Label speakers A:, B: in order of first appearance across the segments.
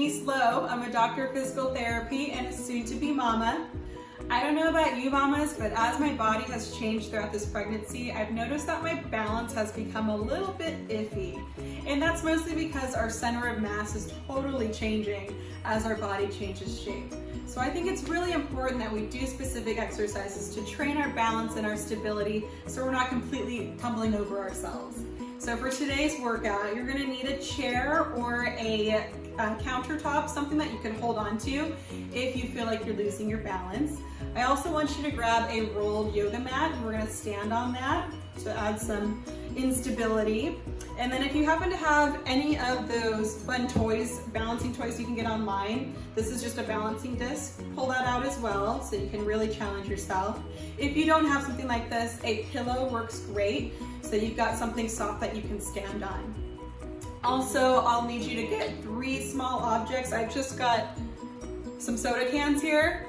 A: Denise Lowe. I'm a doctor of physical therapy and a soon-to-be mama. I don't know about you mamas, but as my body has changed throughout this pregnancy, I've noticed that my balance has become a little bit iffy. And that's mostly because our center of mass is totally changing as our body changes shape. So I think it's really important that we do specific exercises to train our balance and our stability so we're not completely tumbling over ourselves. So for today's workout, you're gonna need a chair or a countertop, something that you can hold on to if you feel like you're losing your balance. I also want you to grab a rolled yoga mat, and we're gonna stand on that to add some instability. And then if you happen to have any of those fun toys, balancing toys you can get online, this is just a balancing disc, pull that out as well so you can really challenge yourself. If you don't have something like this, a pillow works great, so you've got something soft that you can stand on. Also, I'll need you to get 3 small objects. I've just got some soda cans here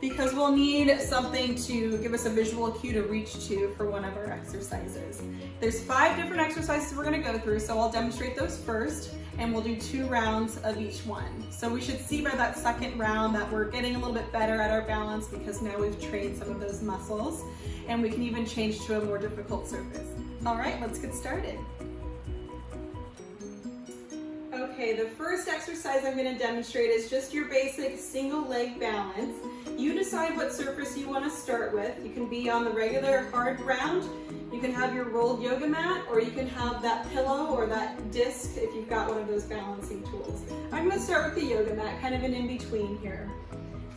A: because we'll need something to give us a visual cue to reach to for one of our exercises. There's 5 different exercises we're gonna go through, so I'll demonstrate those first, and we'll do 2 rounds of each one. So we should see by that second round that we're getting a little bit better at our balance because now we've trained some of those muscles, and we can even change to a more difficult surface. All right, let's get started. Okay, the first exercise I'm going to demonstrate is just your basic single leg balance. You decide what surface you want to start with. You can be on the regular hard ground, you can have your rolled yoga mat, or you can have that pillow or that disc if you've got one of those balancing tools. I'm going to start with the yoga mat, kind of an in-between here.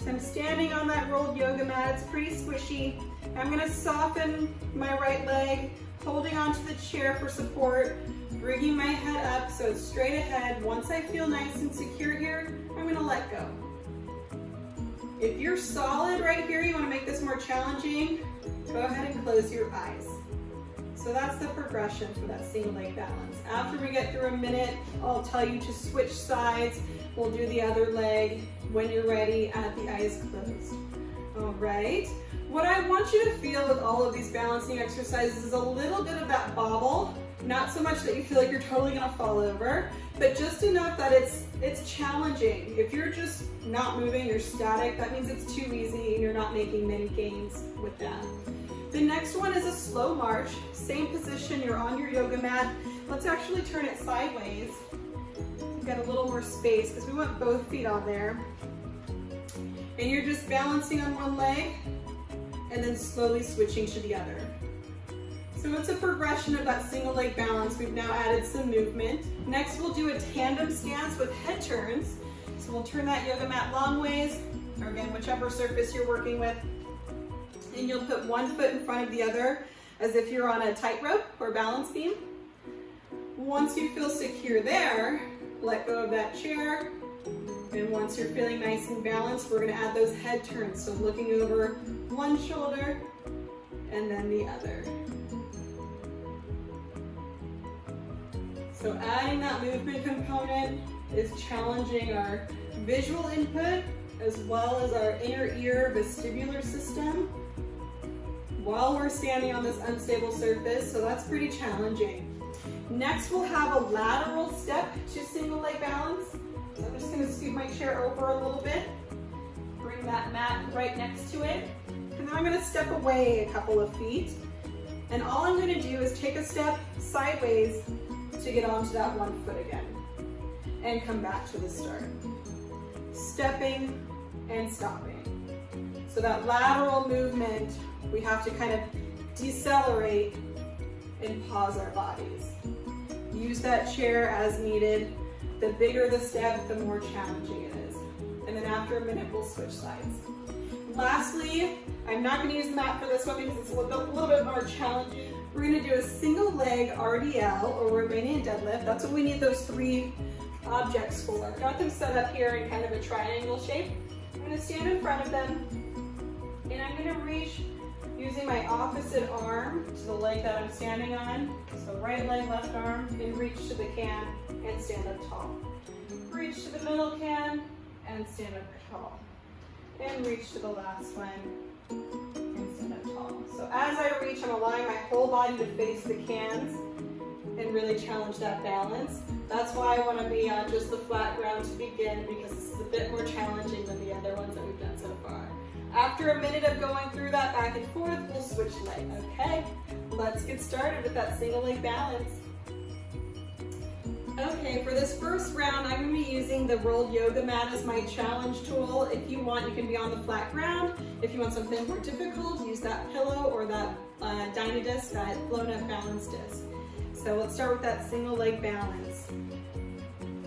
A: So I'm standing on that rolled yoga mat, it's pretty squishy. I'm going to soften my right leg, holding onto the chair for support, bringing my head up so it's straight ahead. Once I feel nice and secure here, I'm gonna let go. If you're solid right here, you wanna make this more challenging, go ahead and close your eyes. So that's the progression for that single leg balance. After we get through a minute, I'll tell you to switch sides. We'll do the other leg when you're ready at the eyes closed. All right. What I want you to feel with all of these balancing exercises is a little bit of that wobble. Not so much that you feel like you're totally gonna fall over, but just enough that it's challenging. If you're just not moving, you're static, that means it's too easy and you're not making many gains with that. The next one is a slow march. Same position, you're on your yoga mat. Let's actually turn it sideways. You've got a little more space because we want both feet on there. And you're just balancing on one leg and then slowly switching to the other. So it's a progression of that single leg balance. We've now added some movement. Next, we'll do a tandem stance with head turns. So we'll turn that yoga mat long ways, or again, whichever surface you're working with. And you'll put one foot in front of the other as if you're on a tightrope or balance beam. Once you feel secure there, let go of that chair. And once you're feeling nice and balanced, we're gonna add those head turns. So looking over one shoulder and then the other. So adding that movement component is challenging our visual input as well as our inner ear vestibular system while we're standing on this unstable surface, so that's pretty challenging. Next, we'll have a lateral step to single leg balance. So I'm just gonna scoot my chair over a little bit, bring that mat right next to it, and then I'm gonna step away a couple of feet. And all I'm gonna do is take a step sideways to get onto that one foot again and come back to the start. Stepping and stopping. So that lateral movement, we have to kind of decelerate and pause our bodies. Use that chair as needed. The bigger the step, the more challenging it is. And then after a minute, we'll switch sides. Lastly, I'm not going to use the mat for this one because it's a little bit more challenging. We're going to do a single leg RDL, or Romanian deadlift. That's what we need those 3 objects for. I've got them set up here in kind of a triangle shape. I'm going to stand in front of them, and I'm going to reach using my opposite arm to the leg that I'm standing on. So right leg, left arm, and reach to the can and stand up tall. Reach to the middle can and stand up tall. And reach to the last one and stand up tall. So as I reach, I'm allowing my whole body to face the cans and really challenge that balance. That's why I want to be on just the flat ground to begin, because this is a bit more challenging than the other ones that we've done so far. After a minute of going through that back and forth, we'll switch legs, okay? Let's get started with that single leg balance. Okay, for this first round, I'm going to be using the rolled yoga mat as my challenge tool. If you want, you can be on the flat ground. If you want something more difficult, use that pillow or that dyna disc, that blown up balance disc. So let's start with that single leg balance.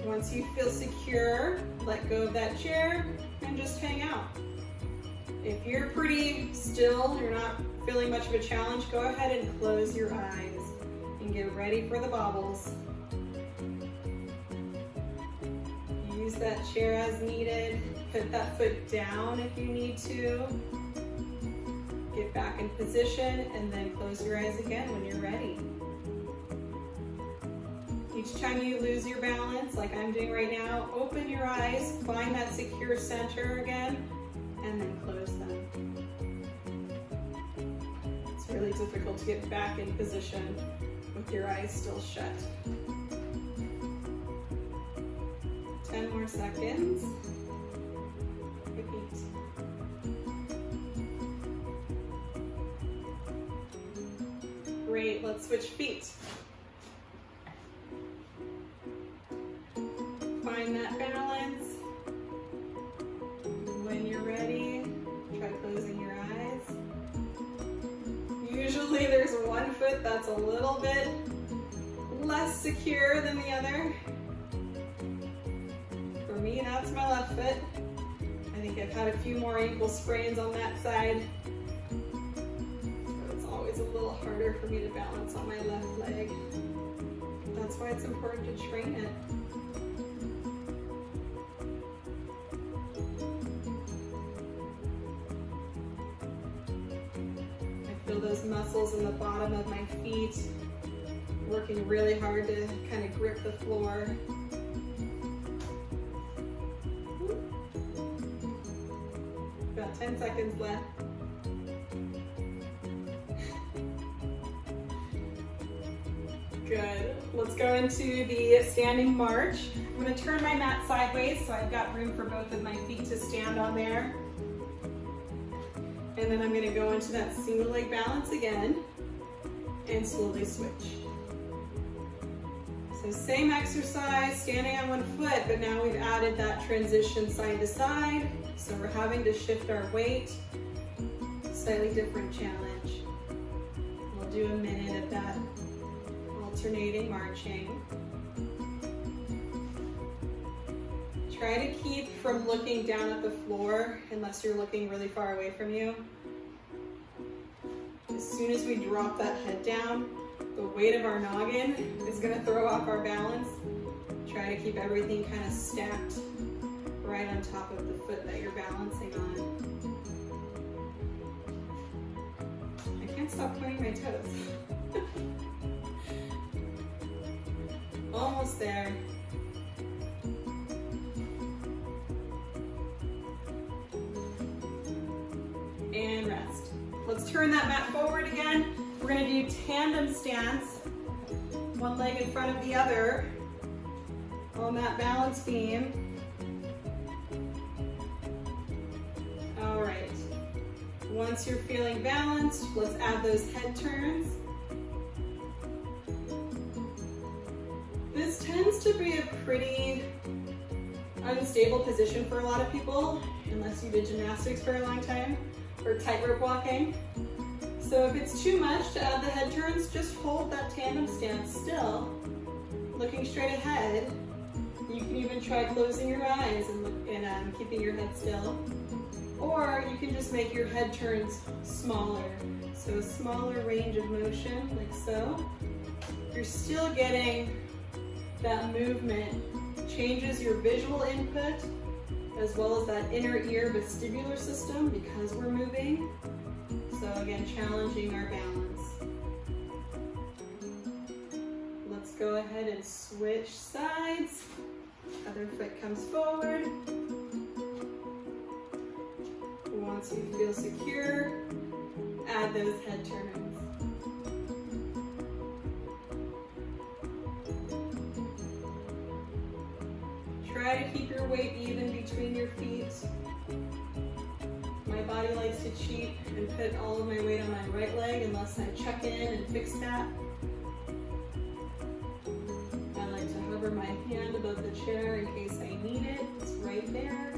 A: Once you feel secure, let go of that chair and just hang out. If you're pretty still, you're not feeling much of a challenge, go ahead and close your eyes and get ready for the bobbles. Use that chair as needed. Put that foot down if you need to. Get back in position and then close your eyes again when you're ready. Each time you lose your balance, like I'm doing right now, open your eyes, find that secure center again, and then close them. It's really difficult to get back in position with your eyes still shut. 10 more seconds. Repeat. Great, let's switch feet. Find that balance. When you're ready, try closing your eyes. Usually there's one foot that's a little bit less secure than the other. For me, that's my left foot. I think I've had a few more ankle sprains on that side. So it's always a little harder for me to balance on my left leg. That's why it's important to train it. Feel those muscles in the bottom of my feet working really hard to kind of grip the floor. About 10 seconds left. Good. Let's go into the standing march. I'm going to turn my mat sideways so I've got room for both of my feet to stand on there. And then I'm going to go into that single leg balance again and slowly switch. So same exercise, standing on one foot, but now we've added that transition side to side. So we're having to shift our weight. Slightly different challenge. We'll do a minute of that alternating marching. Try to keep from looking down at the floor unless you're looking really far away from you. As soon as we drop that head down, the weight of our noggin is going to throw off our balance. Try to keep everything kind of stacked right on top of the foot that you're balancing on. I can't stop pointing my toes. Almost there. And rest. Let's turn that mat forward again. We're going to do tandem stance, one leg in front of the other on that balance beam. All right. Once you're feeling balanced, let's add those head turns. This tends to be a pretty unstable position for a lot of people, unless you did gymnastics for a long time or tightrope walking. So if it's too much to add the head turns, just hold that tandem stance still, looking straight ahead. You can even try closing your eyes and keeping your head still. Or you can just make your head turns smaller. So a smaller range of motion, like so. You're still getting that movement, changes your visual input, as well as that inner ear vestibular system because we're moving. So again, challenging our balance. Let's go ahead and switch sides. Other foot comes forward. Once you feel secure, add those head turns. Try to keep your weight even between your feet. My body likes to cheat and put all of my weight on my right leg unless I check in and fix that. I like to hover my hand above the chair in case I need it. It's right there.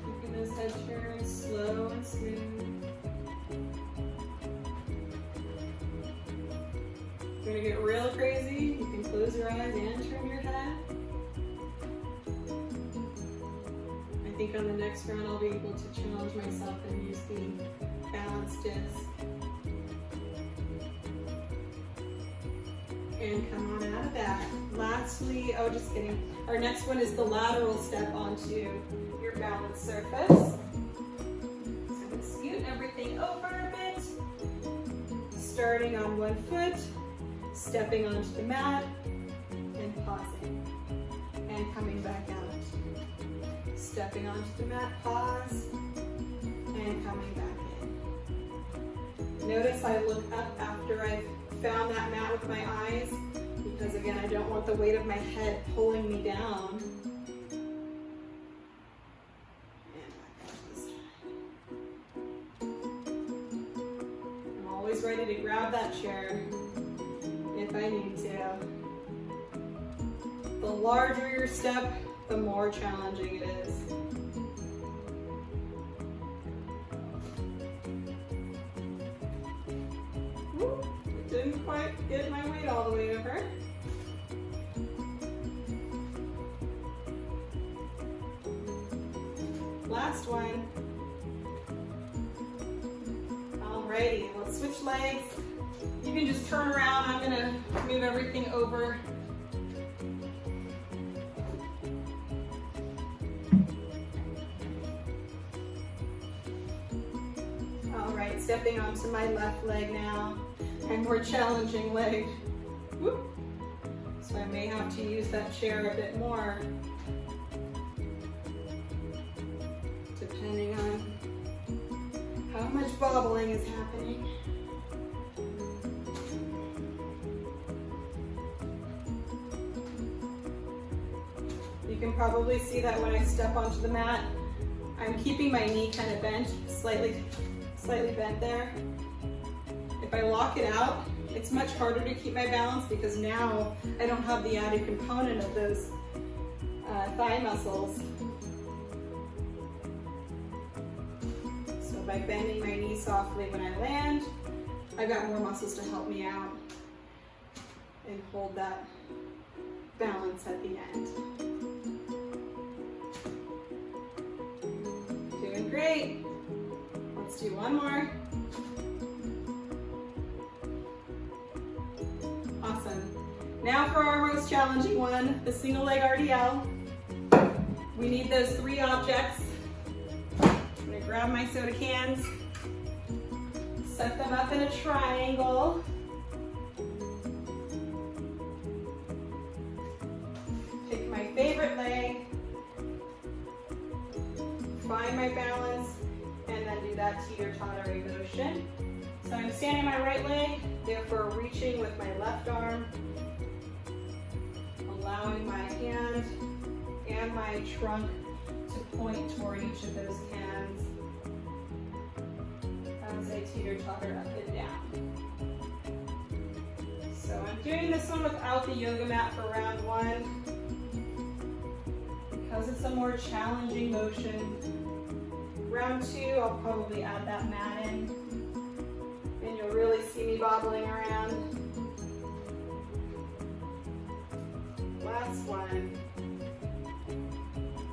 A: Keeping those head turns slow and smooth. If you're gonna get real crazy, you can close your eyes and turn your head. I think on the next round I'll be able to challenge myself and use the balance disc. And come on out of that. Lastly, oh just kidding. Our next one is the lateral step onto your balance surface. So I'm gonna scoot everything over a bit. Starting on one foot, stepping onto the mat, and pausing. And coming back out. Stepping onto the mat, pause, and coming back in. Notice I look up after I've found that mat with my eyes, because again, I don't want the weight of my head pulling me down. And back up this time. I'm always ready to grab that chair if I need to. The larger your step, the more challenging it is. Woo, didn't quite get my weight all the way over. Last one. Alrighty, let's switch legs. You can just turn around. I'm gonna move everything over. Stepping onto my left leg now, and more challenging leg. Whoop. So I may have to use that chair a bit more, depending on how much wobbling is happening. You can probably see that when I step onto the mat, I'm keeping my knee kind of bent, slightly bent there. If I lock it out, it's much harder to keep my balance because now I don't have the added component of those thigh muscles. So by bending my knee softly when I land, I've got more muscles to help me out and hold that balance at the end. Doing great. Let's do one more. Awesome. Now for our most challenging one, the single leg RDL. We need those 3 objects. I'm gonna grab my soda cans, set them up in a triangle. Take my favorite leg, find my balance, and then do that teeter-tottering motion. So I'm standing on my right leg, therefore reaching with my left arm, allowing my hand and my trunk to point toward each of those cans as I teeter-totter up and down. So I'm doing this one without the yoga mat for round 1 because it's a more challenging motion. Round 2, I'll probably add that mat in, and you'll really see me bobbling around. Last one.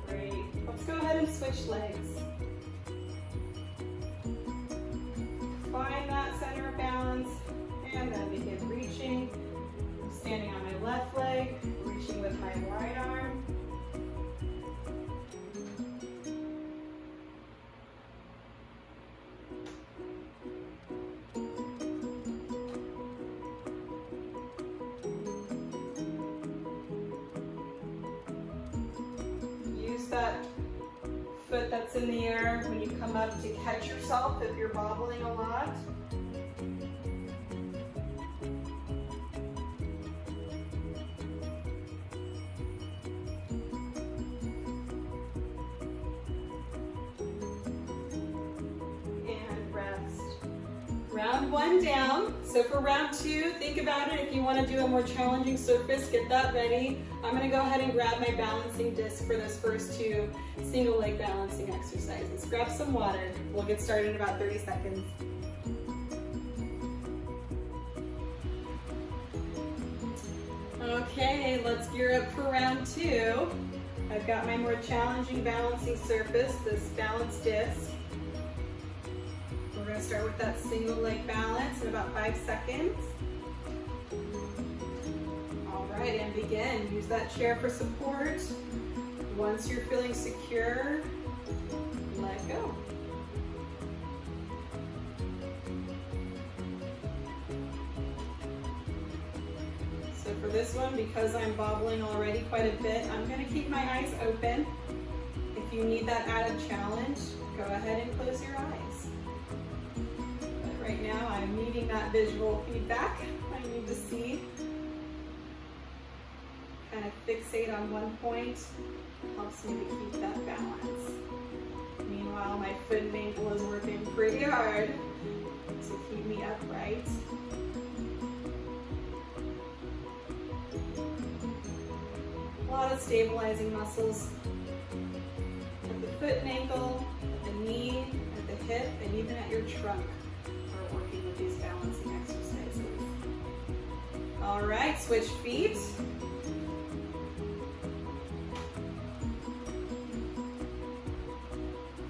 A: Great. Let's go ahead and switch legs. Find that center of balance, and then begin reaching. I'm standing on my left leg, reaching with my right arm. That foot that's in the air when you come up to catch yourself if you're bobbling a lot. one down. So for round 2, think about it. If you want to do a more challenging surface, get that ready. I'm going to go ahead and grab my balancing disc for those first 2 single leg balancing exercises. Grab some water. We'll get started in about 30 seconds. Okay, let's gear up for round 2. I've got my more challenging balancing surface, this balance disc. We're going to start with that single leg balance in about 5 seconds. All right, and begin. Use that chair for support. Once you're feeling secure, let go. So for this one, because I'm bobbling already quite a bit, I'm going to keep my eyes open. If you need that added challenge, go ahead and close your eyes. But right now, I'm needing that visual feedback. I need to see, kind of fixate on one point, helps me to keep that balance. Meanwhile, my foot and ankle is working pretty hard to keep me upright. A lot of stabilizing muscles at the foot and ankle, at the knee, at the hip, and even at your trunk are working with these balancing exercises. All right, switch feet.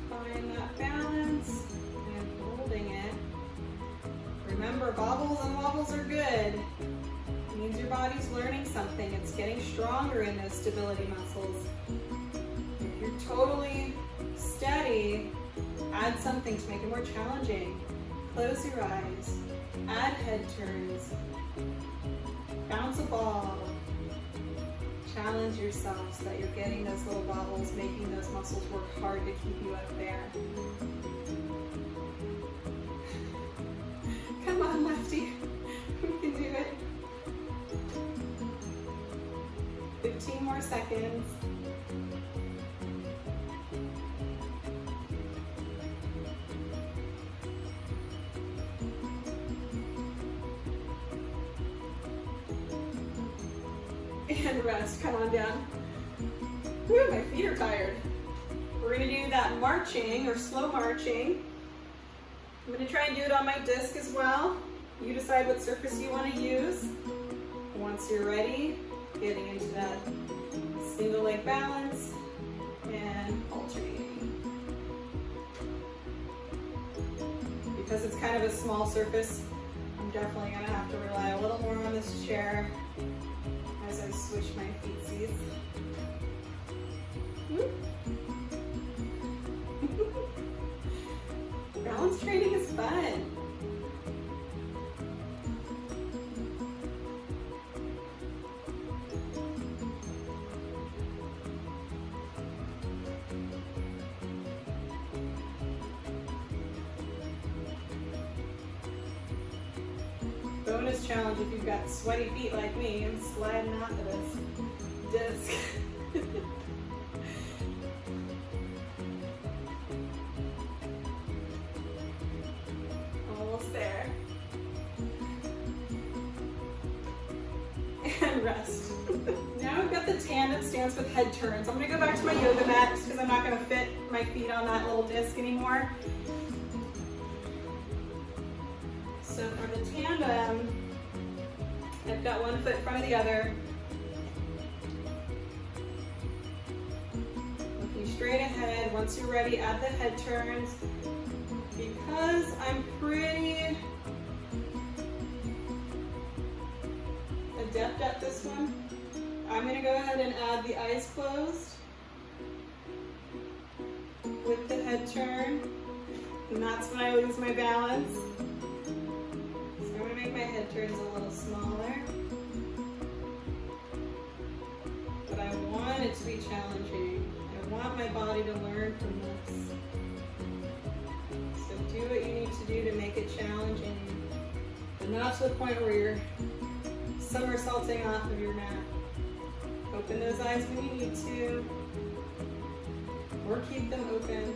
A: Find that balance and holding it. Remember, bobbles and wobbles are good. It means your body's learning something. It's getting stronger in those stability muscles. If you're totally steady, add something to make it more challenging. Close your eyes. Add head turns. Bounce a ball. Challenge yourself so that you're getting those little bobbles, making those muscles work hard to keep you up there. Come on, lefty. We can do it. 15 more seconds. And rest, come on down. Whew, my feet are tired. We're gonna do that marching or slow marching. I'm gonna try and do it on my disc as well. You decide what surface you wanna use. Once you're ready, getting into that single leg balance and alternating. Because it's kind of a small surface, I'm definitely gonna have to rely a little more on this chair as I switch my feetsies. Balance training is fun. Bonus challenge if you've got sweaty feet like me and sliding off of this disc. Almost there. And rest. Now I've got the tandem stance with head turns. I'm going to go back to my yoga mat because I'm not going to fit my feet on that little disc anymore. So for the tandem, I've got one foot in front of the other. Looking straight ahead. Once you're ready, add the head turns. Because I'm pretty adept at this one, I'm going to go ahead and add the eyes closed with the head turn. And that's when I lose my balance. I'm going to make my head turns a little smaller, but I want it to be challenging. I want my body to learn from this. So do what you need to do to make it challenging, but not to the point where you're somersaulting off of your mat. Open those eyes when you need to, or keep them open.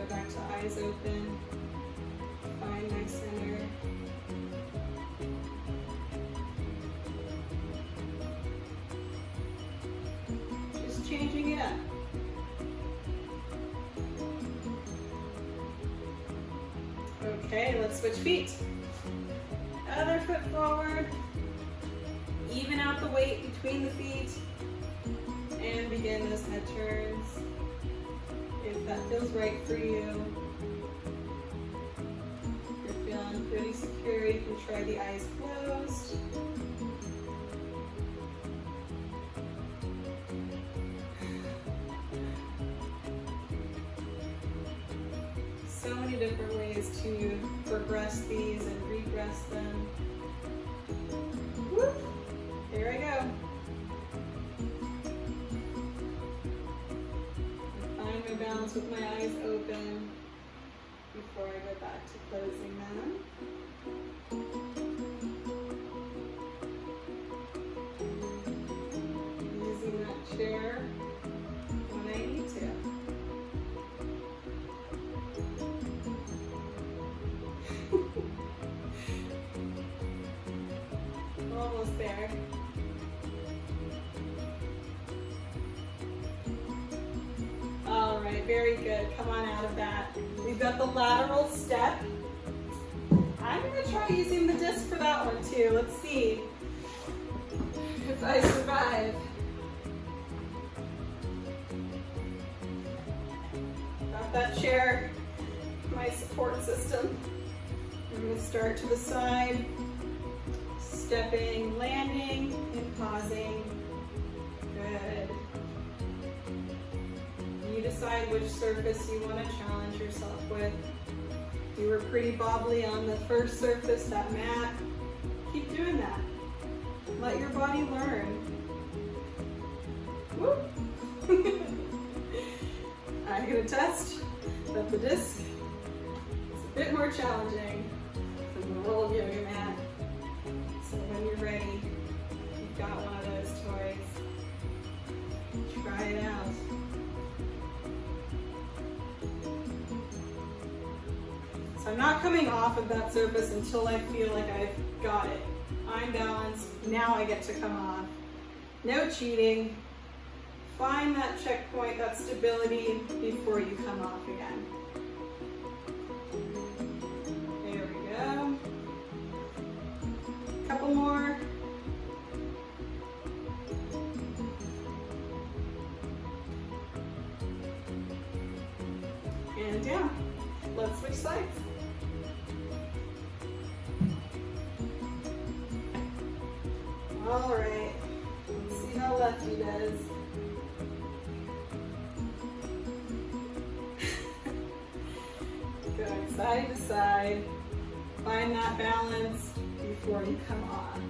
A: Back to eyes eyes open. Find my center. Just changing it up. Okay, let's switch feet. Other foot forward. Even out the weight between the feet. And begin those head turns. If that feels right for you. If you're feeling pretty secure, you can try the eyes closed. So many different ways to progress these and regress them. Whoop. Here I go. Find my balance with my eyes open before I go back to closing them. Using that chair when I need to. Almost there. All right, very good. Come on out of that. We've got the lateral step. I'm going to try using the disc for that one too. Let's see if I survive. Got that chair, my support system. I'm going to start to the side. Stepping, landing, and pausing. Good. You decide which surface you want to challenge yourself with. You were pretty bobbly on the first surface, that mat. Keep doing that. Let your body learn. Woo! I can attest that the disc is a bit more challenging than the roll yoga mat. So when you're ready, you've got one of those toys. Try it out. So I'm not coming off of that surface until I feel like I've got it. I'm balanced. Now I get to come off. No cheating. Find that checkpoint, that stability before you come off again. There we go. Couple more. And down. Let's switch sides. All right. Let's see how lefty does. Going side to side. Find that balance before you come on.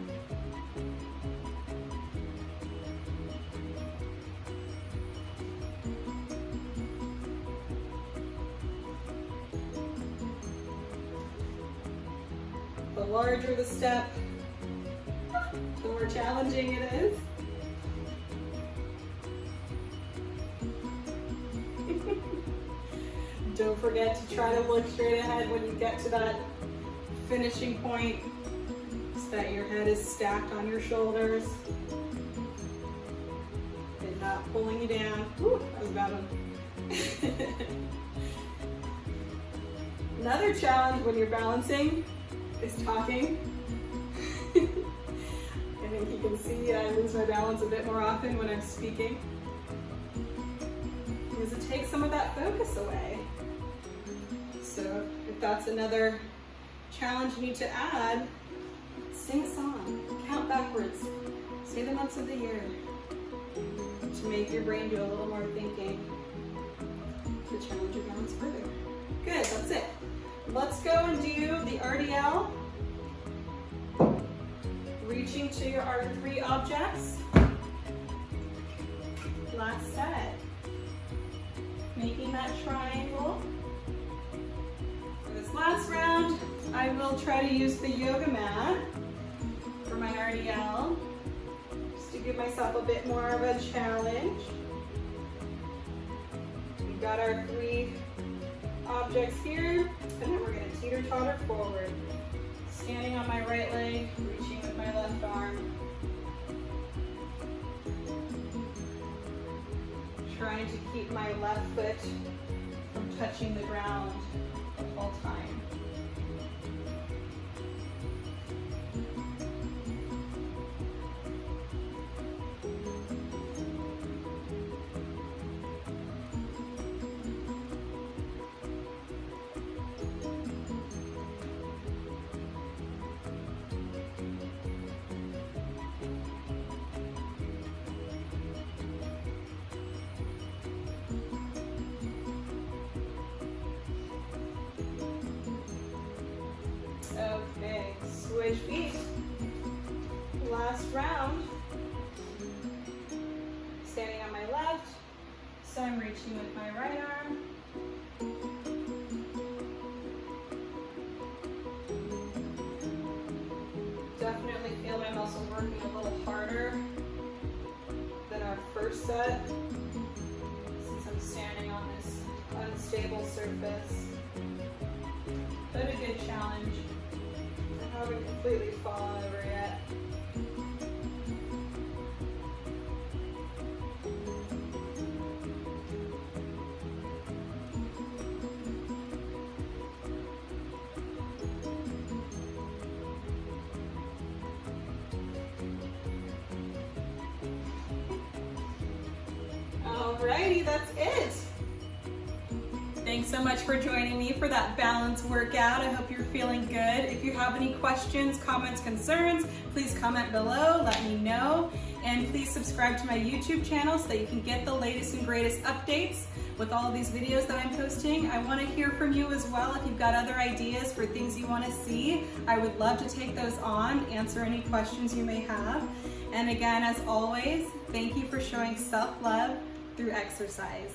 A: The larger the step, the more challenging it is. Don't forget to try to look straight ahead when you get to that finishing point so that your head is stacked on your shoulders and not pulling you down. Whew, that was a bad one. Another challenge when you're balancing is talking. I think you can see I lose my balance a bit more often when I'm speaking because it takes some of that focus away. So if that's another challenge you need to add, sing a song, count backwards, say the months of the year to make your brain do a little more thinking to challenge your balance further. Good, that's it. Let's go and do the RDL. Reaching to our 3 objects. Last set. Making that triangle. For this last round, I will try to use the yoga mat for my RDL, just to give myself a bit more of a challenge. We've got our 3 objects here, and then we're going to teeter-totter forward. Standing on my right leg, reaching with my left arm. Trying to keep my left foot from touching the ground the whole time. Okay, switch feet. Last round. Standing on my left, so I'm reaching with my right arm. Definitely feel my muscle working a little harder than our first set, since I'm standing on this unstable surface. But a good challenge. I haven't completely fallen over yet. Alrighty, that's it. Thanks so much for joining me for that balance workout. I hope you're feeling good. If you have any questions, comments, concerns, please comment below, let me know. And please subscribe to my YouTube channel so that you can get the latest and greatest updates with all of these videos that I'm posting. I want to hear from you as well. If you've got other ideas for things you want to see, I would love to take those on, answer any questions you may have. And again, as always, thank you for showing self-love through exercise.